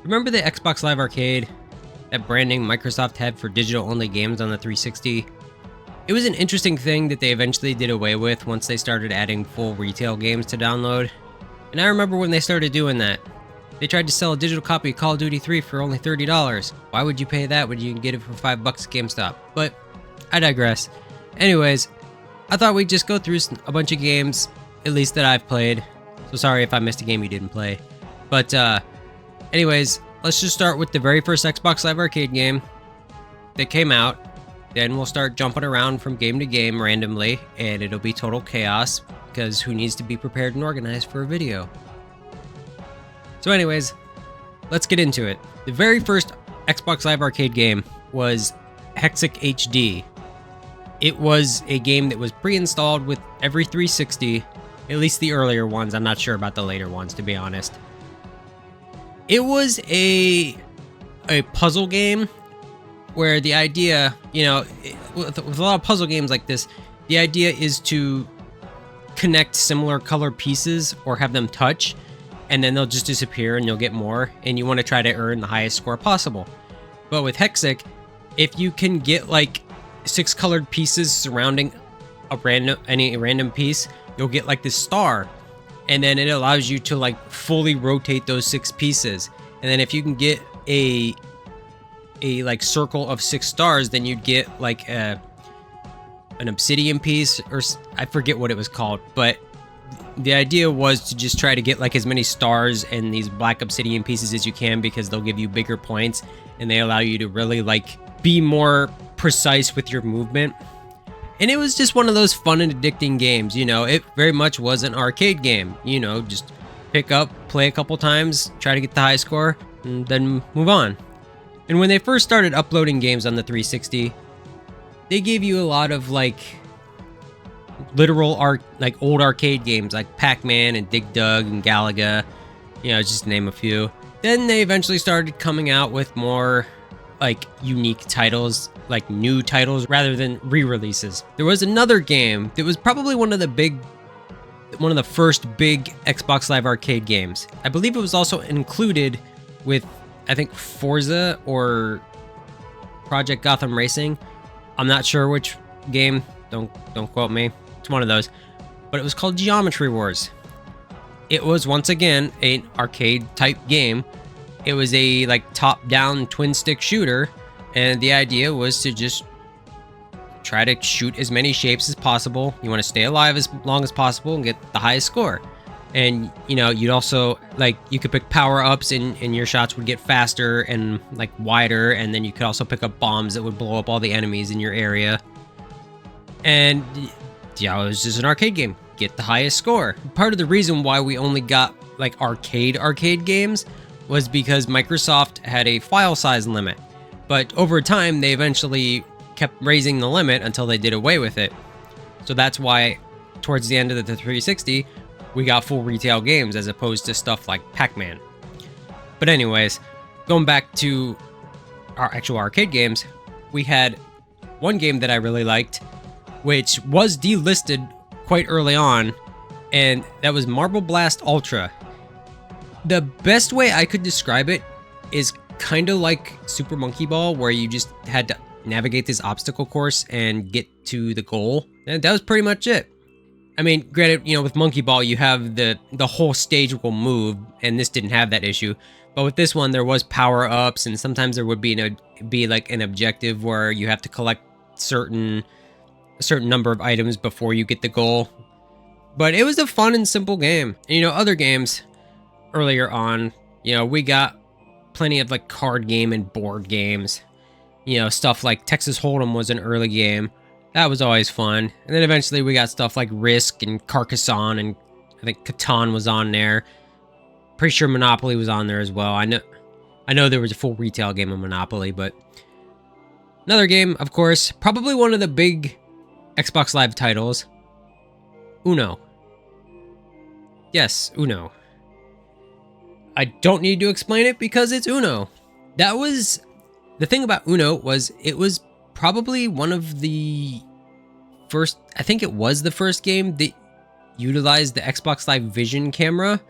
Remember the Xbox Live Arcade? That branding Microsoft had for digital-only games on the 360? It was an interesting thing that they eventually did away with once they started adding full retail games to download. And I remember when they started doing that. They tried to sell a digital copy of Call of Duty 3 for only $30. Why would you pay that when you can get it for $5 at GameStop? But I digress. Anyways, I thought we'd just go through a bunch of games, at least that I've played. So sorry if I missed a game you didn't play. But anyways, let's just start with the very first Xbox Live Arcade game that came out. Then we'll start jumping around from game to game randomly, and it'll be total chaos, because who needs to be prepared and organized for a video? So anyways, let's get into it. The very first Xbox Live Arcade game was Hexic HD. It was a game that was pre-installed with every 360, at least the earlier ones. I'm not sure about the later ones, to be honest. It was a puzzle game where the idea, with a lot of puzzle games like this, the idea is to connect similar color pieces or have them touch, and then they'll just disappear and you'll get more, and you want to try to earn the highest score possible. But with Hexic, if you can get like 6 colored pieces surrounding any random piece, you'll get like this star, and then it allows you to like fully rotate those 6 pieces. And then if you can get a like circle of 6 stars, then you'd get like an obsidian piece, or I forget what it was called, but the idea was to just try to get like as many stars and these black obsidian pieces as you can, because they'll give you bigger points and they allow you to really like be more precise with your movement. And it was just one of those fun and addicting games. It very much was an arcade game. Just pick up, play a couple times, try to get the high score, and then move on. And when they first started uploading games on the 360, they gave you a lot of like literal old arcade games like Pac-Man and Dig Dug and Galaga, just to name a few. Then they eventually started coming out with more like unique titles, like new titles rather than re-releases. There was another game that was probably one of the first big Xbox Live Arcade games. I believe it was also included with, I think, Forza or Project Gotham Racing. I'm not sure which game. Don't quote me. It's one of those. But it was called Geometry Wars. It was once again an arcade type game. It was a like top-down twin stick shooter, and the idea was to just try to shoot as many shapes as possible. You want to stay alive as long as possible and get the highest score. And you'd also you could pick power-ups, and your shots would get faster and like wider, and then you could also pick up bombs that would blow up all the enemies in your area. And it was just an arcade game. Get the highest score. Part of the reason why we only got like arcade games was because Microsoft had a file size limit. But over time, they eventually kept raising the limit until they did away with it. So that's why towards the end of the 360, we got full retail games as opposed to stuff like Pac-Man. But anyways, going back to our actual arcade games, we had one game that I really liked, which was delisted quite early on, and that was Marble Blast Ultra. The best way I could describe it is kind of like Super Monkey Ball, where you just had to navigate this obstacle course and get to the goal. And that was pretty much it. I mean, granted, with Monkey Ball, you have the whole stage will move, and this didn't have that issue. But with this one, there was power-ups, and sometimes there would be like an objective where you have to collect a certain number of items before you get the goal. But it was a fun and simple game. And other games earlier on, we got plenty of like card game and board games. Stuff like Texas Hold'em was an early game. That was always fun. And then eventually we got stuff like Risk and Carcassonne, and I think Catan was on there. Pretty sure Monopoly was on there as well. I know there was a full retail game of Monopoly, but another game, of course, probably one of the big Xbox Live titles, Uno. Yes, Uno. I don't need to explain it because it's Uno. That was the thing about Uno, was it was probably one of the first, I think it was the first game that utilized the Xbox Live Vision camera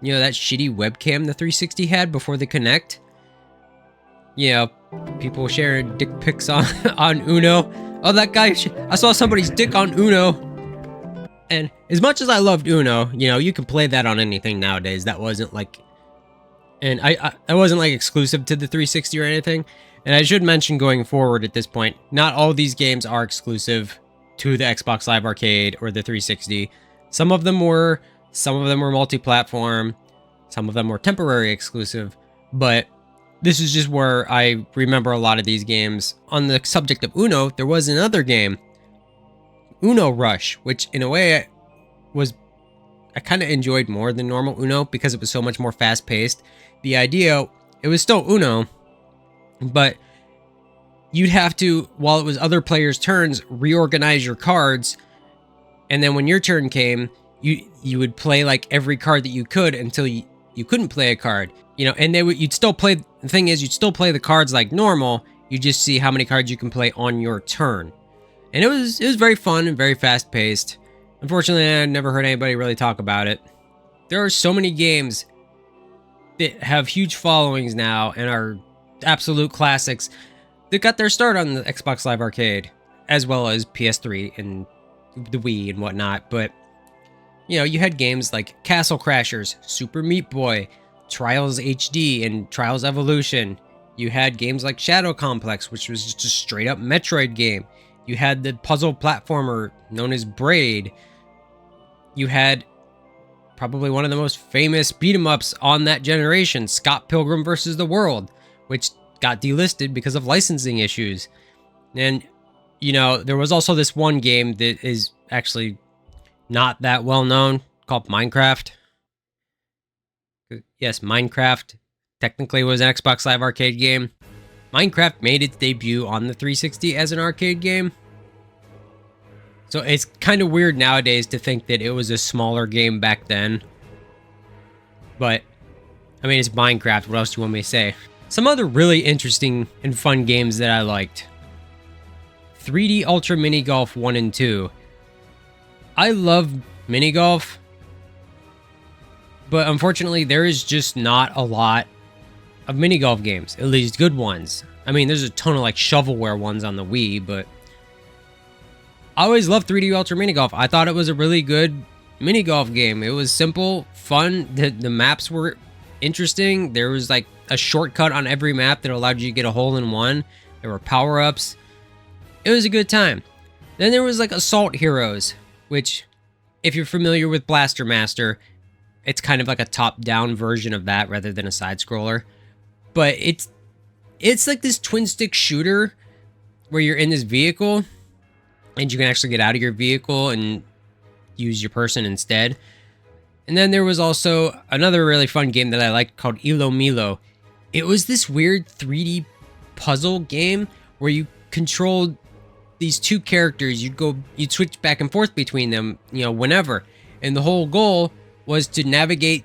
You know, that shitty webcam the 360 had before the Kinect? You know, people sharing dick pics on, on Uno. Oh, that guy, I saw somebody's dick on Uno. And as much as I loved Uno, you know, you can play that on anything nowadays. That wasn't like, and I wasn't like exclusive to the 360 or anything. And I should mention going forward at this point, not all these games are exclusive to the Xbox Live Arcade or the 360. Some of them were multi-platform, some of them were temporary exclusive, but this is just where I remember a lot of these games. On the subject of Uno, there was another game, Uno Rush, which in a way I kind of enjoyed more than normal Uno because it was so much more fast-paced. The idea, it was still Uno, but you'd have to, while it was other players' turns, reorganize your cards, and then when your turn came, you would play like every card that you could until you couldn't play a card. You know, and you'd still play, the thing is, you'd still play the cards like normal, you just see how many cards you can play on your turn. And it was very fun and very fast-paced. Unfortunately, I never heard anybody really talk about it. There are so many games that have huge followings now and are absolute classics that got their start on the Xbox Live Arcade, as well as PS3 and the Wii and whatnot. But, you know, you had games like Castle Crashers, Super Meat Boy, Trials HD, and Trials Evolution. You had games like Shadow Complex, which was just a straight up Metroid game. You had the puzzle platformer known as Braid. You had probably one of the most famous beat-em-ups on that generation, Scott Pilgrim vs. the World, which got delisted because of licensing issues. And, you know, there was also this one game that is actually not that well known called Minecraft. Yes, Minecraft technically was an Xbox Live Arcade game. Minecraft made its debut on the 360 as an arcade game. So it's kind of weird nowadays to think that it was a smaller game back then. But, I mean, it's Minecraft. What else do you want me to say? Some other really interesting and fun games that I liked. 3D Ultra Mini Golf 1 and 2. I love mini golf, but unfortunately there is just not a lot of mini golf games, at least good ones. I mean, there's a ton of like shovelware ones on the Wii, but I always loved 3D Ultra Mini Golf. I thought it was a really good mini golf game. It was simple, fun, the maps were interesting. There was like a shortcut on every map that allowed you to get a hole in one. There were power-ups. It was a good time. Then there was like Assault Heroes, which, if you're familiar with Blaster Master, it's kind of like a top-down version of that rather than a side-scroller. But it's like this twin-stick shooter where you're in this vehicle and you can actually get out of your vehicle and use your person instead. And then there was also another really fun game that I liked called Ilo Milo. It was this weird 3D puzzle game where you controlled these two characters. You'd switch back and forth between them, you know, whenever. And the whole goal was to navigate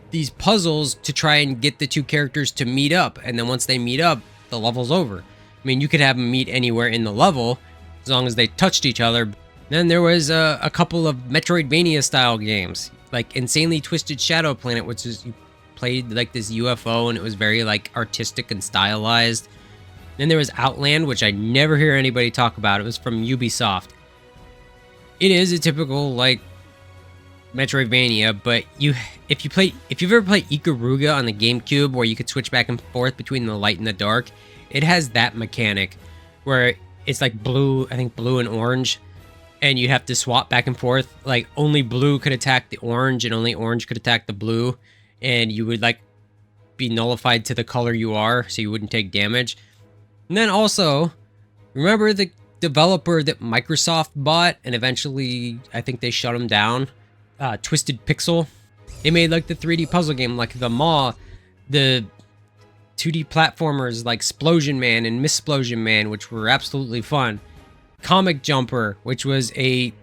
these puzzles to try and get the two characters to meet up. And then once they meet up, the level's over. I mean, you could have them meet anywhere in the level as long as they touched each other. Then there was a couple of Metroidvania style games, like Insanely Twisted Shadow Planet, which is, you played like this UFO and it was very like artistic and stylized. Then there was Outland, which I never hear anybody talk about. It was from Ubisoft. It is a typical like Metroidvania, but if you've ever played Ikaruga on the GameCube, where you could switch back and forth between the light and the dark, it has that mechanic where it's like blue, I think blue and orange, and you have to swap back and forth. Like only blue could attack the orange and only orange could attack the blue, and you would like be nullified to the color you are, so you wouldn't take damage. And then also, remember the developer that Microsoft bought and eventually I think they shut him down? Twisted Pixel. They made like the 3D puzzle game like the Maw, the 2D platformers like Splosion Man and Missplosion Man, which were absolutely fun. Comic Jumper, which was a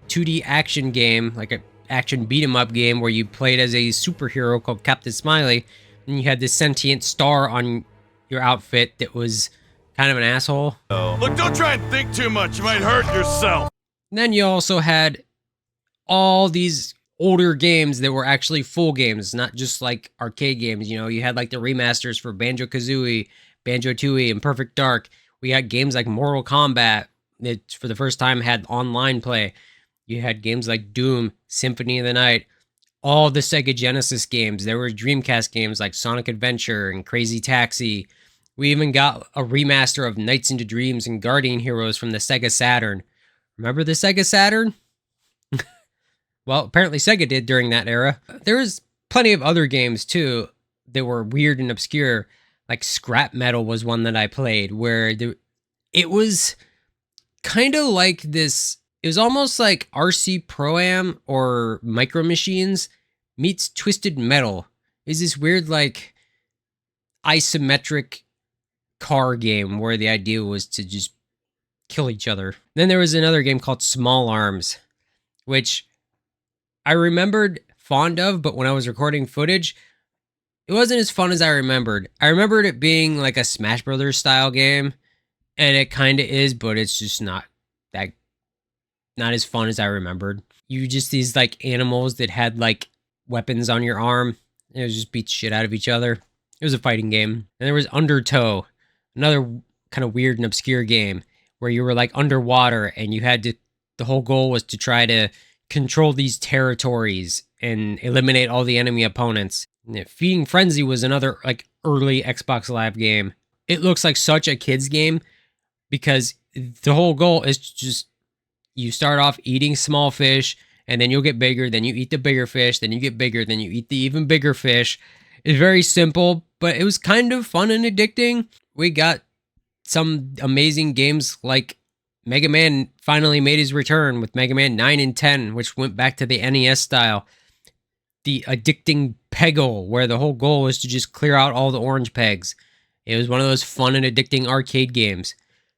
2D action game, like an action beat 'em up game where you played as a superhero called Captain Smiley, and you had this sentient star on your outfit that was kind of an asshole. Look, don't try and think too much. You might hurt yourself. And then you also had all these older games that were actually full games, not just like arcade games. You know, you had like the remasters for Banjo-Kazooie, Banjo-Tooie, and Perfect Dark. We had games like Mortal Kombat that for the first time had online play. You had games like Doom, Symphony of the Night, all the Sega Genesis games. There were Dreamcast games like Sonic Adventure and Crazy Taxi. We even got a remaster of Nights into Dreams and Guardian Heroes from the Sega Saturn. Remember the Sega Saturn? Well, apparently Sega did during that era. There was plenty of other games too that were weird and obscure. Like Scrap Metal was one that I played where it was kind of like this. It was almost like RC Pro-Am or Micro Machines meets Twisted Metal. It's this weird like isometric car game where the idea was to just kill each other. Then there was another game called Small Arms, which I remembered fond of, but when I was recording footage, it wasn't as fun as I remembered. I remembered it being like a Smash Brothers style game, and it kind of is, but it's just not as fun as I remembered. You just these like animals that had like weapons on your arm. It was just beat shit out of each other. It was a fighting game. And there was Undertow, another kind of weird and obscure game where you were like underwater and you had to, the whole goal was to try to control these territories and eliminate all the enemy opponents. Feeding Frenzy was another like early Xbox Live game. It looks like such a kid's game because the whole goal is just you start off eating small fish and then you'll get bigger, then you eat the bigger fish, then you get bigger, then you eat the even bigger fish. It's very simple, but it was kind of fun and addicting. We got some amazing games like Mega Man finally made his return with Mega Man 9 and 10, which went back to the NES style. The addicting Peggle, where the whole goal was to just clear out all the orange pegs. It was one of those fun and addicting arcade games.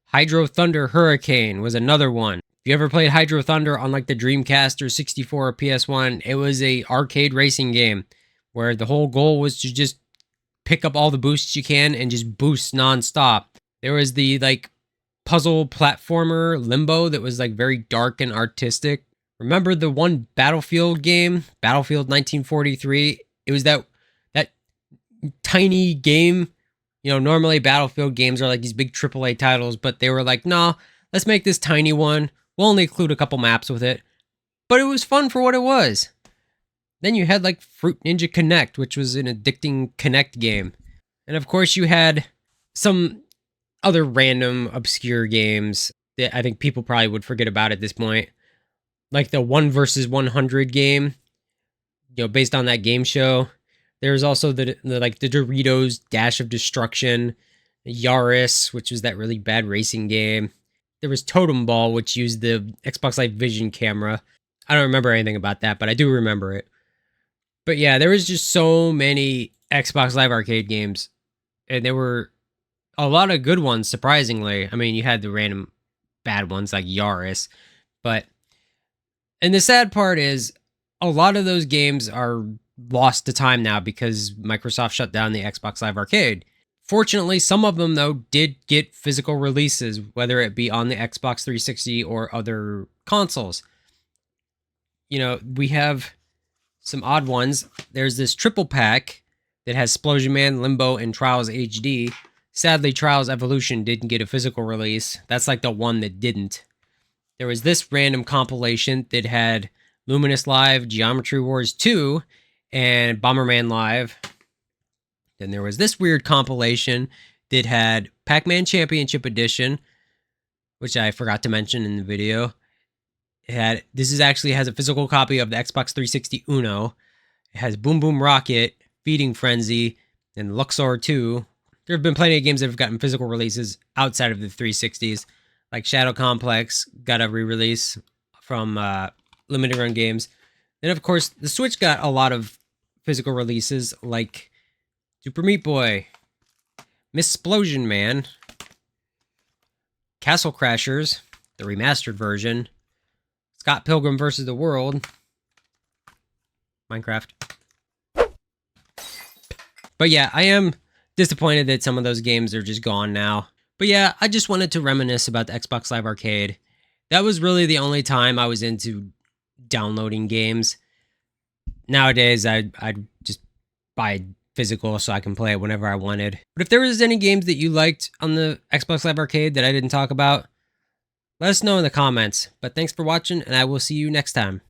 Hydro Thunder Hurricane was another one. If you ever played Hydro Thunder on like the Dreamcast or 64 or PS1, it was a arcade racing game where the whole goal was to just pick up all the boosts you can and just boost nonstop. There was the like puzzle platformer Limbo that was like very dark and artistic. Remember the one Battlefield game, Battlefield 1943? It was that tiny game. You know, normally Battlefield games are like these big AAA titles, but they were like, nah, let's make this tiny one. We'll only include a couple maps with it. But it was fun for what it was. Then you had like Fruit Ninja Connect, which was an addicting Connect game. And of course you had some other random obscure games that I think people probably would forget about at this point. Like the 1 versus 100 game, you know, based on that game show. There's also the Doritos Dash of Destruction, Yaris, which was that really bad racing game. There was Totem Ball, which used the Xbox Live Vision camera. I don't remember anything about that, but I do remember it. But yeah, there was just so many Xbox Live Arcade games, and there were a lot of good ones, surprisingly. I mean, you had the random bad ones like Yaris, and the sad part is a lot of those games are lost to time now because Microsoft shut down the Xbox Live Arcade. Fortunately, some of them, though, did get physical releases, whether it be on the Xbox 360 or other consoles. You know, we have some odd ones. There's this triple pack that has Splosion Man, Limbo, and Trials HD. Sadly, Trials Evolution didn't get a physical release. That's like the one that didn't. There was this random compilation that had Luminous Live, Geometry Wars 2, and Bomberman Live. Then there was this weird compilation that had Pac-Man Championship Edition, which I forgot to mention in the video. This actually has a physical copy of the Xbox 360 Uno. It has Boom Boom Rocket, Feeding Frenzy, and Luxor 2. There have been plenty of games that have gotten physical releases outside of the 360s, like Shadow Complex got a re-release from Limited Run Games. And of course, the Switch got a lot of physical releases, like Super Meat Boy, Missplosion Man, Castle Crashers, the remastered version, Scott Pilgrim vs. the World, Minecraft. But yeah, I am disappointed that some of those games are just gone now. But yeah, I just wanted to reminisce about the Xbox Live Arcade. That was really the only time I was into downloading games. nowadays I'd just buy physical so I can play it whenever I wanted. But if there was any games that you liked on the Xbox Live Arcade that I didn't talk about, let us know in the comments. But thanks for watching, and I will see you next time.